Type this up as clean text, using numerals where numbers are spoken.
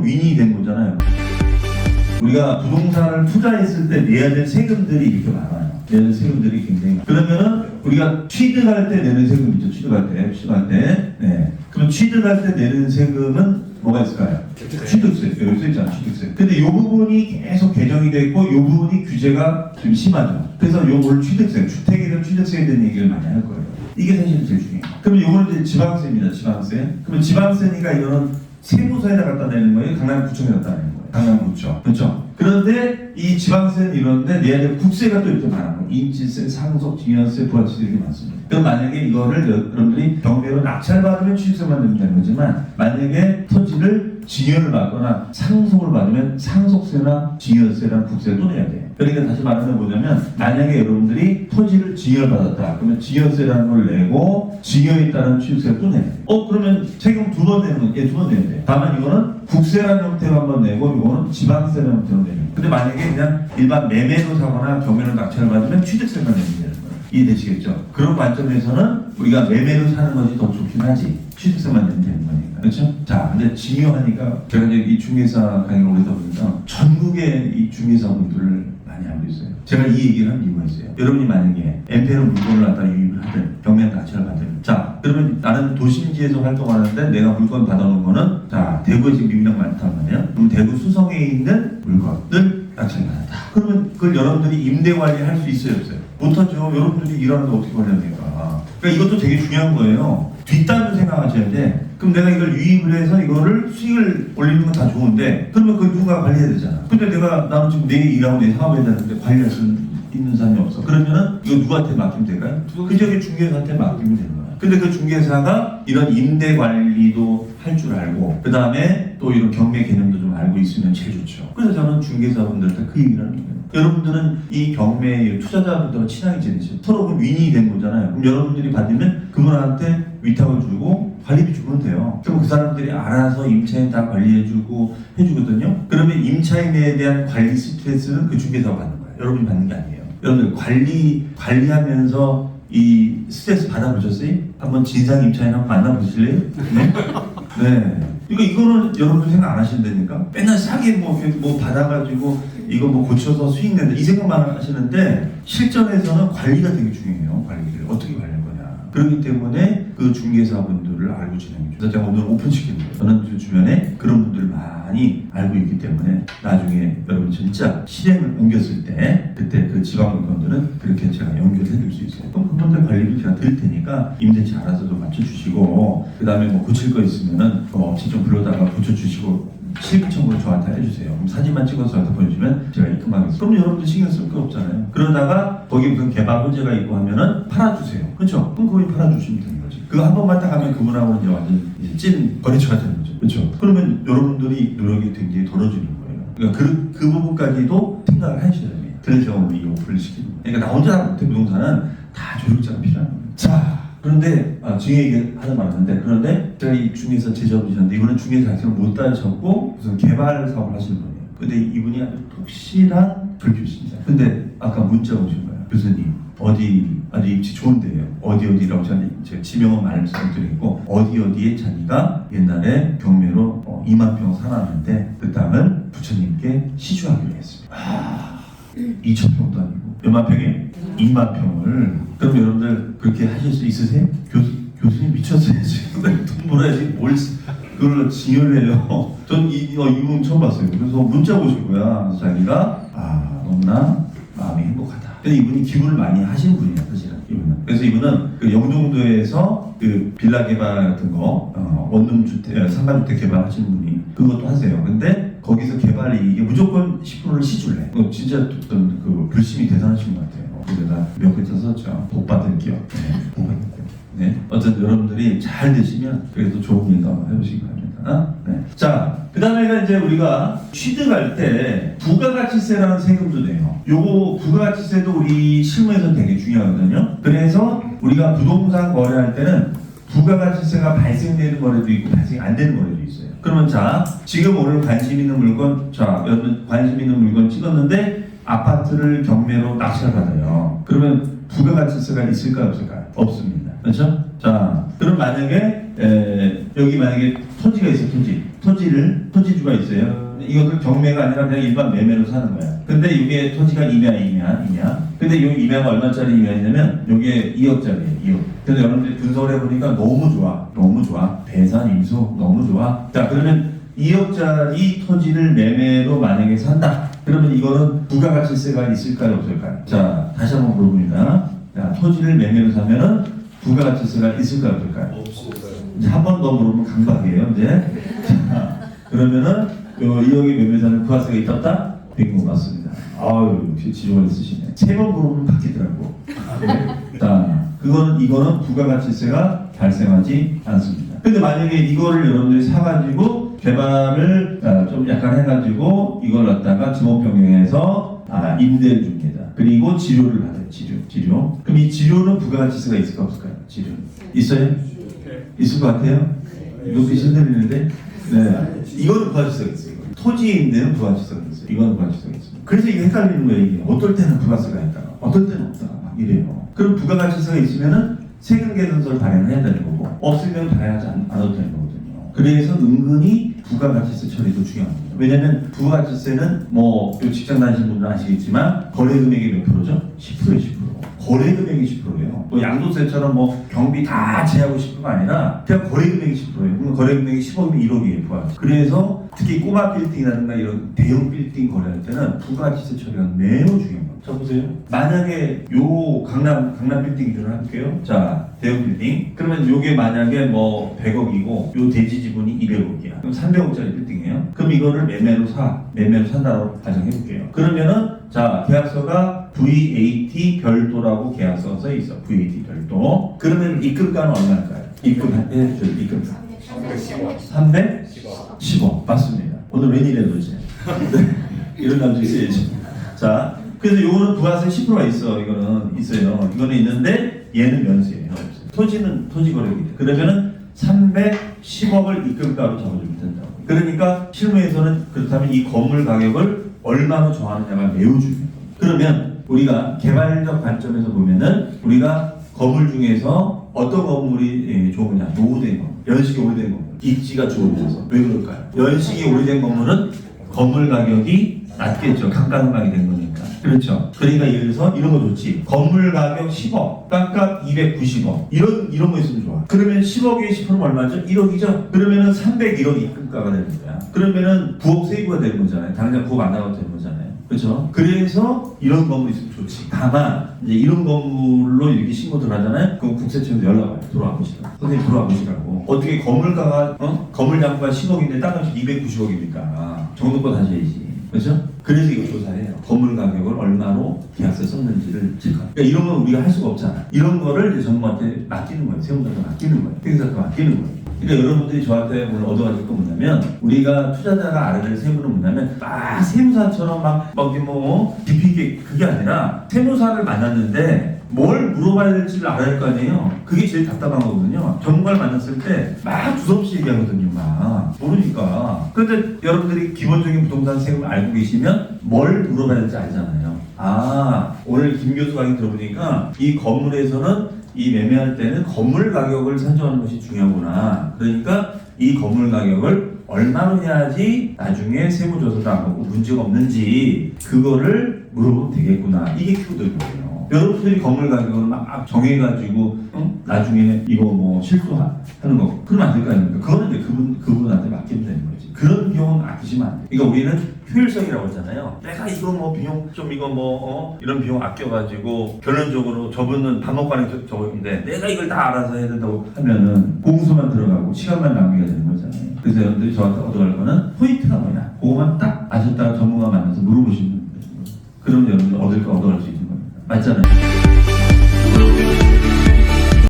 윈이 된 거잖아요. 우리가 부동산을 투자했을 때 내야 될 세금들이 이렇게 많아요. 내야 될 세금들이 굉장히 많아요. 그러면은 우리가 취득할 때 내는 세금 있죠. 취득할 때. 네. 그럼 취득할 때 내는 세금은 뭐가 있을까요? 취득세. 여기 써있잖아, 취득세. 근데 이 부분이 계속 개정이 돼 있고, 이 부분이 규제가 좀 심하죠. 그래서 요걸 취득세, 주택에 대한 취득세에 대한 얘기를 많이 할 거예요. 이게 사실 제일 중요해요. 그럼 요거는 이제 지방세입니다, 지방세. 그러면 지방세니까 이거는 세무서에다 갖다 내는 거예요? 강남구청에 갖다 내는 거예요? 강남구청. 그렇죠? 그런데 이 지방세는 이런데 내야 될 국세가 또 이렇게 많아요. 임시세, 상속, 증여세, 부가세 이렇게 많습니다. 그럼 만약에 이거를 여러분들이 경매로 낙찰받으면 취득세만 내면 되는 거지만 만약에 토지를 증여를 받거나 상속을 받으면 상속세나 증여세랑 국세를 또 내야 돼요. 그러니까 다시 말하면 뭐냐면 만약에 여러분들이 토지를 증여를 받았다. 그러면 증여세라는 걸 내고 증여에 따른 취득세를 또 내야 돼요. 그러면 세금 두 번 내는 거, 두 번 내야 돼요. 다만 이거는 국세라는 형태로 한 번 내고 이거는 지방세라는 형태로 내는 거예요. 근데 만약에 그냥 일반 매매로 사거나 경매로 낙찰을 받으면 취득세만 내면 되는 거예요. 이해되시겠죠? 그런 관점에서는 우리가 매매로 사는 것이 더 좋긴 하지 취득세만 내면 되는 거니까. 그렇죠? 자, 근데 중요하니까 제가 이제 이 중개사 강의를 오래다 보니까 전국의 이 중개사분들을 많이 알고 있어요. 제가 이 얘기를 한 이유가 있어요. 여러분이 만약에 엠페로 물건을 갖다 유입을 하든 경매 낙찰을 받든 자, 그러면 나는 도심지에서 활동하는데 내가 물건 받아놓은 거는 자, 대구에 지금 유명 많단 말이에요. 그럼 대구 수성에 있는 물건을 낙찰받았다. 그러면 그걸 여러분들이 임대 관리할 수 있어요, 없어요? 못하죠. 여러분들이 일하는데 어떻게 관리합니까? 그러니까 이것도 되게 중요한 거예요. 뒷단도 생각하셔야 돼. 그럼 내가 이걸 유입을 해서 이거를 수익을 올리는 건 다 좋은데 그러면 그걸 누가 관리해야 되잖아. 근데 나는 지금 내일 일하고 내 사업에 되는데 관리할 수 있는 사람이 없어. 그러면은 이거 누구한테 맡기면 될까요? 그 저기 중개사한테 맡기면 되는 거야. 근데 그 중개사가 이런 임대 관리도 할 줄 알고 그 다음에 또 이런 경매 개념도 좀 알고 있으면 제일 좋죠. 그래서 저는 중개사분들한테 그 얘기를 하는 거예요. 여러분들은 이 경매 투자자분들과 친하게 지내시죠. 서로 그 윈이 된 거잖아요. 그럼 여러분들이 받으면 그분한테 위탁을 주고 관리비 주면 돼요. 그럼 그 사람들이 알아서 임차인 다 관리해주고 해주거든요. 그러면 임차인에 대한 관리 스트레스는 그 중개사가 받는 거예요. 여러분이 받는 게 아니에요. 여러분들 관리하면서 이 스트레스 받아보셨어요? 한번 진상 임차인 한번 만나보실래요? 네? 네. 이거는 여러분들 생각 안 하신다니까? 맨날 싸게 뭐 받아가지고 이거 뭐 고쳐서 수익 낸다 이 생각만 하시는데 실전에서는 관리가 되게 중요해요. 관리를 어떻게 관리할 거냐. 그렇기 때문에 그 중개사분들을 알고 진행해 주세요. 제가 오늘 오픈시키는 거예요. 저는 주변에 그런 분들 많이 알고 있기 때문에 나중에 여러분 진짜 실행을 옮겼을 때 그때 그 지방물건들은 그렇게 제가 연결해 드릴 수 있어요. 그럼 그분들 관리비 제가 드릴 테니까 임대차 알아서 좀 맞춰주시고 그 다음에 뭐 고칠 거 있으면은 업체 좀 불러다가 고쳐주시고 실비 청구를 저한테 해주세요. 그럼 사진만 찍어서 저한테 보여주면 제가 입금하겠습니다. 그럼 여러분들 신경 쓸 거 없잖아요. 그러다가 거기 무슨 개발 호재가 있고 하면은 팔아주세요. 그렇죠? 그럼 거기 팔아주시면 되는 거지. 그거 한 번만 딱 하면 그분하고 이제 완전 이제 찐 거래처가 되는 거죠. 그렇죠? 그러면 여러분들이 노력이 굉장히 덜어지는 거예요. 그러니까 그 부분까지도 생각을 하셔야 돼요. 그래서 제가 오늘 이 오픈을 시키는 거예요. 그러니까 나 혼자 못해 부동산은 다 조력자가 필요한 거예요. 자. 그런데 중개 얘기 하다 말았는데 그런데 제가 이 중개사 제자분이셨는데 이분은 중개사 자격을 못 따셨고 무슨 개발 사업을 하시는 분이에요. 근데 이분이 아주 독실한 불교신자. 근데 아까 문자 오신 거예요. 교수님 어디 아주 입지 좋은데요. 어디라고 제가 지명은 말씀드리고 어디에 자기가 옛날에 경매로 2만 평 사놨는데 그 땅을 부처님께 시주하기로 했습니다. 2,000평도 아니고 몇만 평에 2만 평을. 그럼 여러분들 그렇게 하실 수 있으세요? 교수님 미쳤어요. 지금 돈 벌어야지 뭘 그걸 증여를 해요. 전 이분 처음 봤어요. 그래서 문자 오신 거야. 그래서 자기가 너무나 마음이 행복하다. 근데 이분이 기부를 많이 하시는 분이에요, 사실은. 이분은. 그래서 이분은 그 영종도에서 그 빌라 개발 같은 거 원룸 주택, 상가주택 개발하시는 분이 그것도 하세요. 근데 거기서 개발이 이게 무조건 10%를 시줄래. 진짜 어떤 그 불심이 대단하신 것 같아요. 그래서 몇 글자 썼죠. 복 받을게요. 네, 복 받을게요. 네. 어쨌든 여러분들이 잘 되시면 그래도 좋은 일도 한번 해보시기 바랍니다. 네. 자, 그 다음에가 이제 우리가 취득할 때 부가가치세라는 세금도 내요. 요거 부가가치세도 우리 실무에서 되게 중요하거든요. 그래서 우리가 부동산 거래할 때는 부가가치세가 발생되는 거래도 있고 발생이 안 되는 거래도 있어요. 그러면 자, 지금 오늘 관심 있는 물건, 자, 여러분 관심 있는 물건 찍었는데 아파트를 경매로 낙찰 받아요. 그러면 부가가치세가 있을까요, 없을까요? 없습니다. 그렇죠? 자, 그럼 만약에 여기 만약에 토지가 있어, 토지주가 있어요. 이것은 경매가 아니라 그냥 일반 매매로 사는 거야. 근데 이게 토지가 임야. 근데 이 임야가 얼마짜리 임야냐면 이게 2억짜리예요, 2억. 근데 여러분들이 분석을 해보니까 너무 좋아. 배산 임수 너무 좋아. 자, 그러면 2억짜리 토지를 매매로 만약에 산다. 그러면 이거는 부가가치세가 있을까요, 없을까요? 자, 다시 한번 물어봅니다. 자, 토지를 매매로 사면은 부가가치세가 있을까요, 없을까요? 없습니다. 한 번 더 물어보면 강박이에요, 이제. 자, 그러면은 2억의 매매사는 부가세가 있다 없다? 빙고 맞습니다. 아유, 지조가 있으시네. 3번 물어보면 바뀌더라고. 자, 이거는 부가가치세가 발생하지 않습니다. 근데 만약에 이거를 여러분들이 사가지고 개발을 좀 약간 해가지고 이걸 갖다가 지목변경해서 임대를 줍니다. 그리고 지료를 받아요. 지료. 그럼 이 지료는 부가가치세가 있을까 없을까요? 지료 있어요? 있을 것 같아요? 이거 비신들리는데? 네. 이거는 부가가치세가 있어요. 토지 임대는 부가가치세가 있어요. 이거는 부가가치세가 있어요. 그래서 이게 헷갈리는 거예요. 이게 어떨 때는 부가가치세가 있다가 어떨 때는 없다가 막 이래요. 그럼 부가가치세가 있으면은 세금 개선서를 발행해야 되는 거고 없으면 발행하지 않아도 되는 거거든요. 그래서 은근히 부가가치세 처리도 중요합니다. 왜냐하면 부가가치세는 뭐 직장 다니시는 분들은 아시겠지만 거래 금액이 몇 프로죠? 10%예요, 10%. 거래 금액이 10%예요. 뭐 양도세처럼 뭐 경비 다 제하고 10%가 아니라 그냥 거래 금액이 10%예요. 그럼 거래 금액이 10억이면 1억이에요, 부가가치. 그래서 특히 꼬마 빌딩이라든가 이런 대형 빌딩 거래할 때는 부가가치세 처리가 매우 중요한 거예요. 자, 보세요. 만약에 요 강남 빌딩 기준으로 할게요. 자, 대형 빌딩. 그러면 요게 만약에 뭐 100억이고 요 대지 지분이 200억이야. 그럼 300억짜리 빌딩이에요. 그럼 이거를 매매로 산다고 가정해볼게요. 그러면은 자, 계약서가 VAT 별도라고 계약서가 써 있어. VAT 별도. 그러면 입금가는 얼마일까요? 입금가. 310억. 맞습니다. 오늘 웬일이야 도대체. 이런 감정이 있어야지. 자, 그래서 요거는 부가세 10%가 있어. 이거는 있어요. 이거는 있는데 얘는 면세예요. 토지는 토지 거래입니다. 그러면은 310억을 입금가로 잡아주면 된다고. 그러니까 실무에서는 그렇다면 이 건물 가격을 얼마로 정하느냐가 매우 중요해요. 그러면 우리가 개발적 관점에서 보면은 우리가 건물 중에서 어떤 건물이 좋으냐? 노후된 건물, 연식이 오래된 건물, 입지가 좋으면서. 왜 그럴까요? 연식이 오래된 건물은 건물 가격이 낮겠죠. 각가능하게 된 거니까. 그렇죠. 그러니까 예를 들어서 이런 거 좋지. 건물 가격 10억, 땅값 290억. 이런 거 있으면 좋아. 그러면 10억에 10%면 얼마죠? 1억이죠? 그러면은 301억 입금가가 되는 거야. 그러면은 부억 세이브가 되는 거잖아요. 당장 부억 안 나가도 되는 거잖아요. 그렇죠? 그래서 이런 건물 있으면 좋지. 다만 이제 이런 건물로 이렇게 신고 들어가잖아요. 그럼 국세청에서 연락 와요. 들어와 보시라고. 선생님 들어와 보시라고. 어떻게 건물가가 건물 장부가 10억인데 땅값이 290억이니까 정도껏 하셔야지. 그렇죠? 그래서 이거 조사해요. 건물 가격을 얼마로 계약서에 썼는지를 체크해요. 그러니까 이런 건 우리가 할 수가 없잖아. 이런 거를 이제 전문한테 맡기는 거예요. 세무사한테 맡기는 거예요. 행사한테 맡기는 거예요. 그러니까 여러분들이 저한테 오늘 얻어가실 건 뭐냐면 우리가 투자자가 알아야 될 세무는 뭐냐면 세무사처럼 막 깊이 있게 그게 아니라 세무사를 만났는데 뭘 물어봐야 될지를 알아야 할 거 아니에요. 그게 제일 답답한 거거든요. 전문가를 만났을 때 막 두서없이 얘기하거든요. 막 모르니까. 그런데 여러분들이 기본적인 부동산 세금을 알고 계시면 뭘 물어봐야 될지 알잖아요. 오늘 김 교수 강의 들어보니까 이 건물에서는 이 매매할 때는 건물 가격을 산정하는 것이 중요하구나. 그러니까 이 건물 가격을 얼마로 해야지 나중에 세무조사도 안 받고 문제가 없는지 그거를 물어보면 되겠구나. 이게 키워드거든요. 여러분들이 건물 가격을 막 정해가지고 나중에 이거 뭐 실수하는 거 그러면 안 될 거 아닙니까? 그거는 이제 그분한테 맡기면 되는 거지. 그런 비용은 아끼시면 안 돼. 그러니까 우리는 효율성이라고 하잖아요. 내가 이거 뭐 비용 좀 이거 뭐 이런 비용 아껴가지고 결론적으로 저분은 밥 먹고 하는 저분인데 내가 이걸 다 알아서 해야 된다고 하면은 공수만 들어가고 시간만 낭비가 되는 거잖아요. 그래서 여러분들이 저한테 얻어갈 거는 포인트가 뭐냐? 그거만 딱 아셨다가 전문가 만나서 물어보시면 됩니다. 그럼 여러분들 얻을 거 얻어갈 수 있는 겁니다. 맞잖아요.